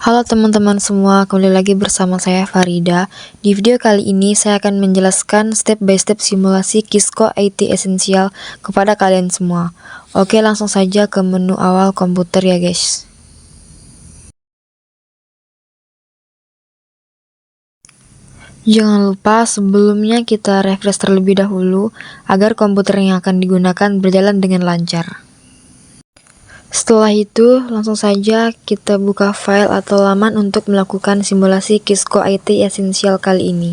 Halo teman-teman semua, kembali lagi bersama saya Farida. Di video kali ini saya akan menjelaskan step by step simulasi Kisco IT Essential kepada kalian semua. Oke, langsung saja ke menu awal komputer ya guys. Jangan lupa sebelumnya kita refresh terlebih dahulu agar komputer yang akan digunakan berjalan dengan lancar. Setelah itu, langsung saja kita buka file atau laman untuk melakukan simulasi Kisco IT Essential kali ini.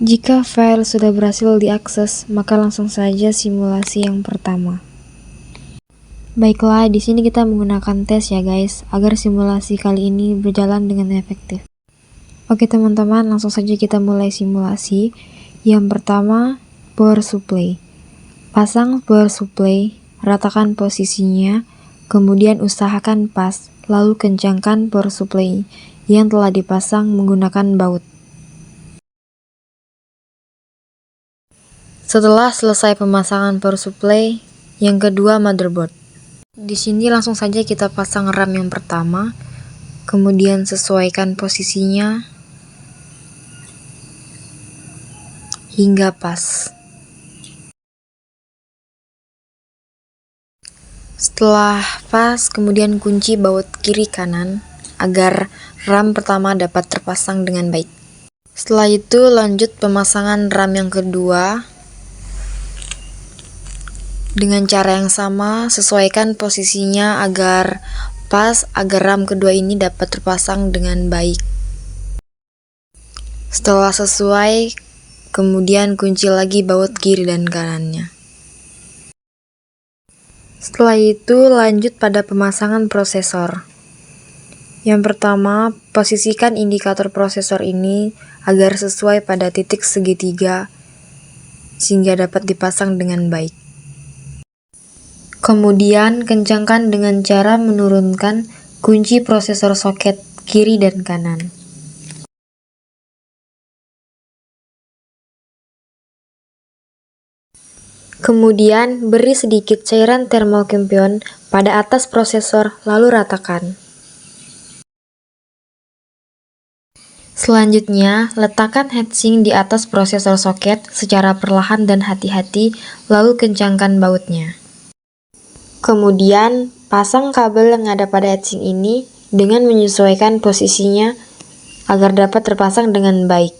Jika file sudah berhasil diakses, maka langsung saja simulasi yang pertama. Baiklah, di sini kita menggunakan tes ya guys, agar simulasi kali ini berjalan dengan efektif. Oke teman-teman, langsung saja kita mulai simulasi. Yang pertama, power supply. Pasang power supply, ratakan posisinya, kemudian usahakan pas, lalu kencangkan power supply yang telah dipasang menggunakan baut. Setelah selesai pemasangan power supply, yang kedua motherboard. Di sini langsung saja kita pasang RAM yang pertama, kemudian sesuaikan posisinya hingga pas. Setelah pas, kemudian kunci baut kiri kanan agar RAM pertama dapat terpasang dengan baik. Setelah itu lanjut pemasangan RAM yang kedua. Dengan cara yang sama, sesuaikan posisinya agar pas, agar RAM kedua ini dapat terpasang dengan baik. Setelah sesuai, kemudian kunci lagi baut kiri dan kanannya. Setelah itu lanjut pada pemasangan prosesor. Yang pertama, posisikan indikator prosesor ini agar sesuai pada titik segitiga sehingga dapat dipasang dengan baik. Kemudian kencangkan dengan cara menurunkan kunci prosesor soket kiri dan kanan. Kemudian beri sedikit cairan thermal compound pada atas prosesor lalu ratakan. Selanjutnya, letakkan heatsink di atas prosesor soket secara perlahan dan hati-hati lalu kencangkan bautnya. Kemudian, pasang kabel yang ada pada heatsink ini dengan menyesuaikan posisinya agar dapat terpasang dengan baik.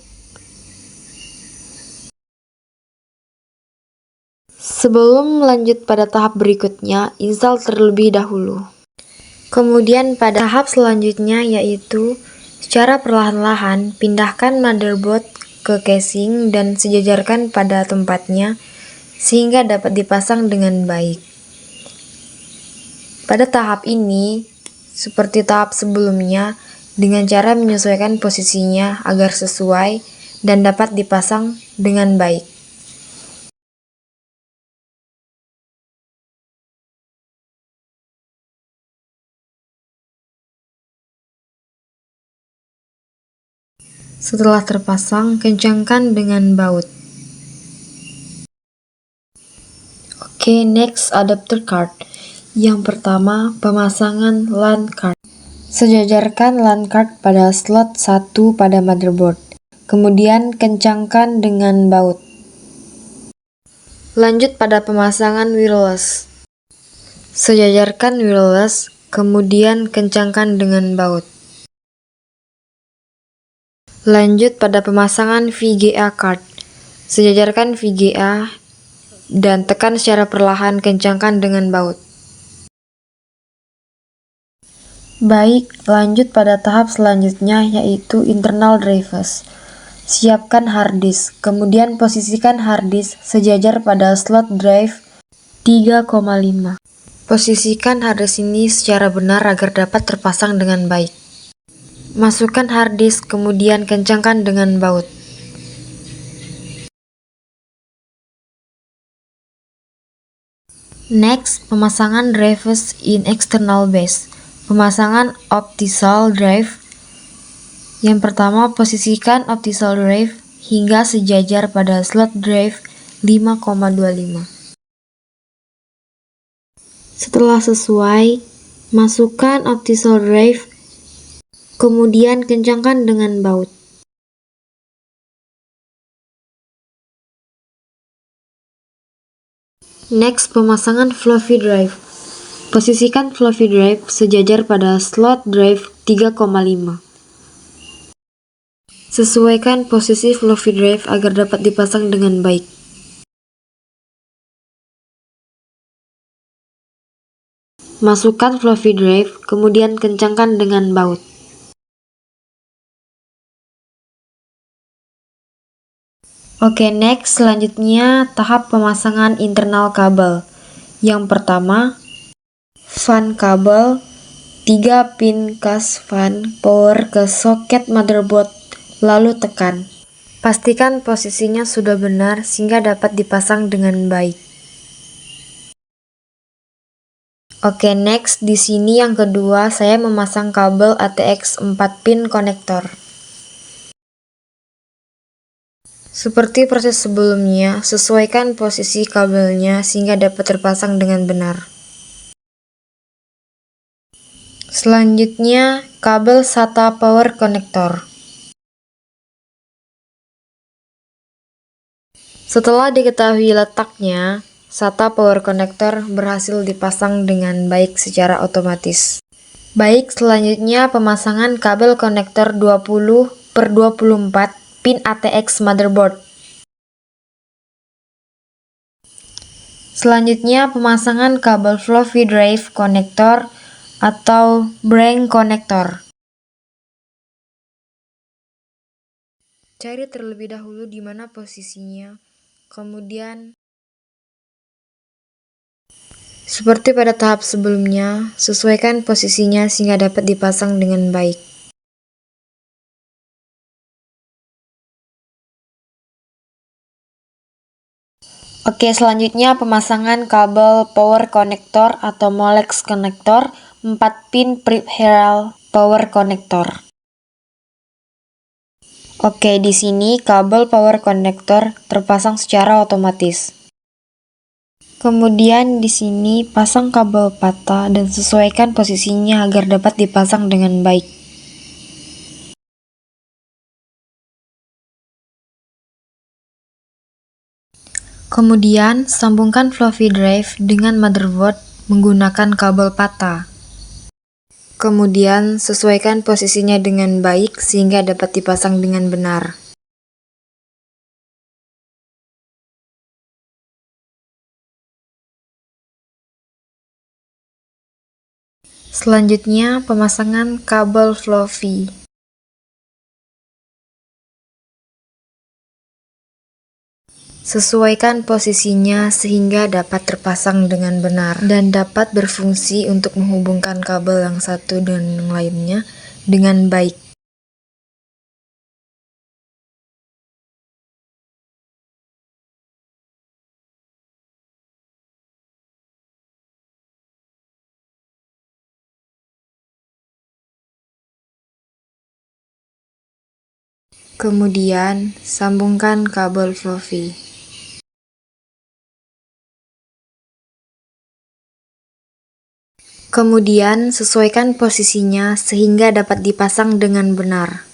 Sebelum lanjut pada tahap berikutnya, install terlebih dahulu. Kemudian pada tahap selanjutnya yaitu secara perlahan-lahan pindahkan motherboard ke casing dan sejajarkan pada tempatnya sehingga dapat dipasang dengan baik. Pada tahap ini, seperti tahap sebelumnya, dengan cara menyesuaikan posisinya agar sesuai dan dapat dipasang dengan baik. Setelah terpasang, kencangkan dengan baut. Oke, next adapter card. Yang pertama, pemasangan LAN card. Sejajarkan LAN card pada slot 1 pada motherboard. Kemudian kencangkan dengan baut. Lanjut pada pemasangan wireless. Sejajarkan wireless, kemudian kencangkan dengan baut. Lanjut pada pemasangan VGA card. Sejajarkan VGA dan tekan secara perlahan, kencangkan dengan baut. Baik, lanjut pada tahap selanjutnya yaitu internal drivers. Siapkan hard disk, kemudian posisikan hard disk sejajar pada slot drive 3,5. Posisikan hard disk ini secara benar agar dapat terpasang dengan baik. Masukkan hard disk, kemudian kencangkan dengan baut. Next, pemasangan drivers in external base. Pemasangan optical drive. Yang pertama, posisikan optical drive hingga sejajar pada slot drive 5,25. Setelah sesuai, Masukkan optical drive, kemudian kencangkan dengan baut. Next, pemasangan floppy drive. Posisikan floppy drive sejajar pada slot drive 3,5. Sesuaikan posisi floppy drive agar dapat dipasang dengan baik. Masukkan floppy drive, kemudian kencangkan dengan baut. Oke, next, selanjutnya tahap pemasangan internal kabel. Yang pertama, fan kabel, 3 pin cas fan power ke soket motherboard, lalu tekan. Pastikan posisinya sudah benar sehingga dapat dipasang dengan baik. Oke, next, di sini yang kedua saya memasang kabel ATX 4 pin konektor. Seperti proses sebelumnya, sesuaikan posisi kabelnya sehingga dapat terpasang dengan benar. Selanjutnya, kabel SATA power connector. Setelah diketahui letaknya, SATA power connector berhasil dipasang dengan baik secara otomatis. Baik, selanjutnya pemasangan kabel konektor 20/24 pin ATX motherboard. Selanjutnya pemasangan kabel floppy drive konektor atau brain konektor. Cari terlebih dahulu di mana posisinya, kemudian seperti pada tahap sebelumnya, sesuaikan posisinya sehingga dapat dipasang dengan baik. Oke, selanjutnya pemasangan kabel power connector atau Molex connector 4 pin peripheral power connector. Oke, di sini kabel power connector terpasang secara otomatis. Kemudian di sini pasang kabel patah dan sesuaikan posisinya agar dapat dipasang dengan baik. Kemudian sambungkan floppy drive dengan motherboard menggunakan kabel patah. Kemudian sesuaikan posisinya dengan baik sehingga dapat dipasang dengan benar. Selanjutnya pemasangan kabel floppy. Sesuaikan posisinya sehingga dapat terpasang dengan benar dan dapat berfungsi untuk menghubungkan kabel yang satu dan yang lainnya dengan baik. Kemudian, sambungkan kabel floppy. Kemudian, sesuaikan posisinya sehingga dapat dipasang dengan benar.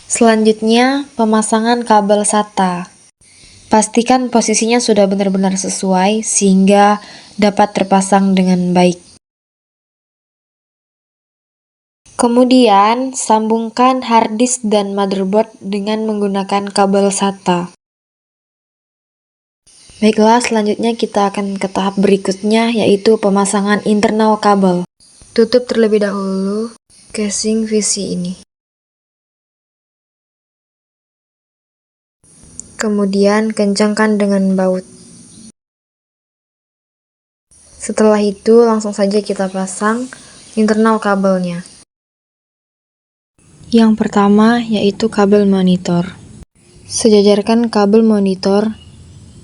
Selanjutnya, pemasangan kabel SATA. Pastikan posisinya sudah benar-benar sesuai sehingga dapat terpasang dengan baik. Kemudian, sambungkan harddisk dan motherboard dengan menggunakan kabel SATA. Baiklah, selanjutnya kita akan ke tahap berikutnya, yaitu pemasangan internal kabel. Tutup terlebih dahulu casing VC ini. Kemudian kencangkan dengan baut. Setelah itu langsung saja kita pasang internal kabelnya. Yang pertama yaitu kabel monitor. Sejajarkan kabel monitor,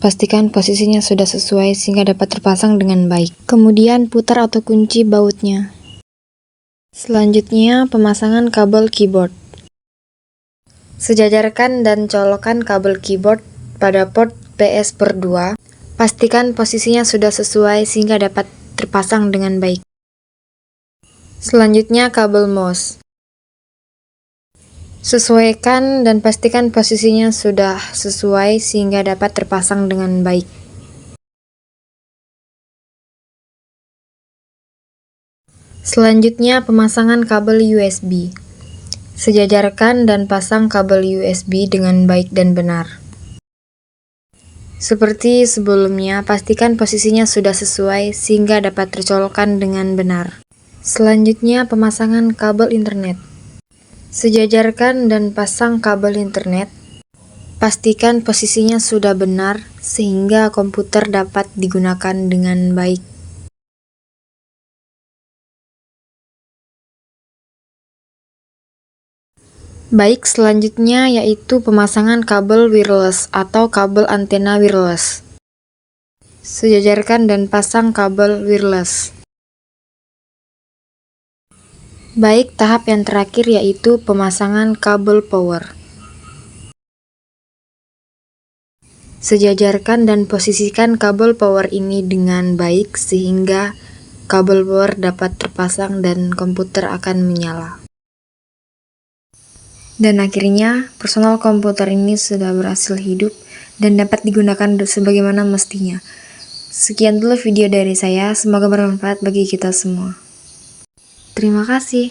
pastikan posisinya sudah sesuai sehingga dapat terpasang dengan baik. Kemudian putar atau kunci bautnya. Selanjutnya pemasangan kabel keyboard. Sejajarkan dan colokkan kabel keyboard pada port PS/2 Pastikan posisinya sudah sesuai sehingga dapat terpasang dengan baik. Selanjutnya, kabel mouse. Sesuaikan dan pastikan posisinya sudah sesuai sehingga dapat terpasang dengan baik. Selanjutnya, pemasangan kabel USB. Sejajarkan dan pasang kabel USB dengan baik dan benar. Seperti sebelumnya, pastikan posisinya sudah sesuai sehingga dapat tercolokkan dengan benar. Selanjutnya, pemasangan kabel internet. Sejajarkan dan pasang kabel internet. Pastikan posisinya sudah benar sehingga komputer dapat digunakan dengan baik. Baik, selanjutnya yaitu pemasangan kabel wireless atau kabel antena wireless. Sejajarkan dan pasang kabel wireless. Baik, tahap yang terakhir yaitu pemasangan kabel power. Sejajarkan dan posisikan kabel power ini dengan baik sehingga kabel power dapat terpasang dan komputer akan menyala. Dan akhirnya, personal komputer ini sudah berhasil hidup dan dapat digunakan sebagaimana mestinya. Sekian dulu video dari saya, semoga bermanfaat bagi kita semua. Terima kasih.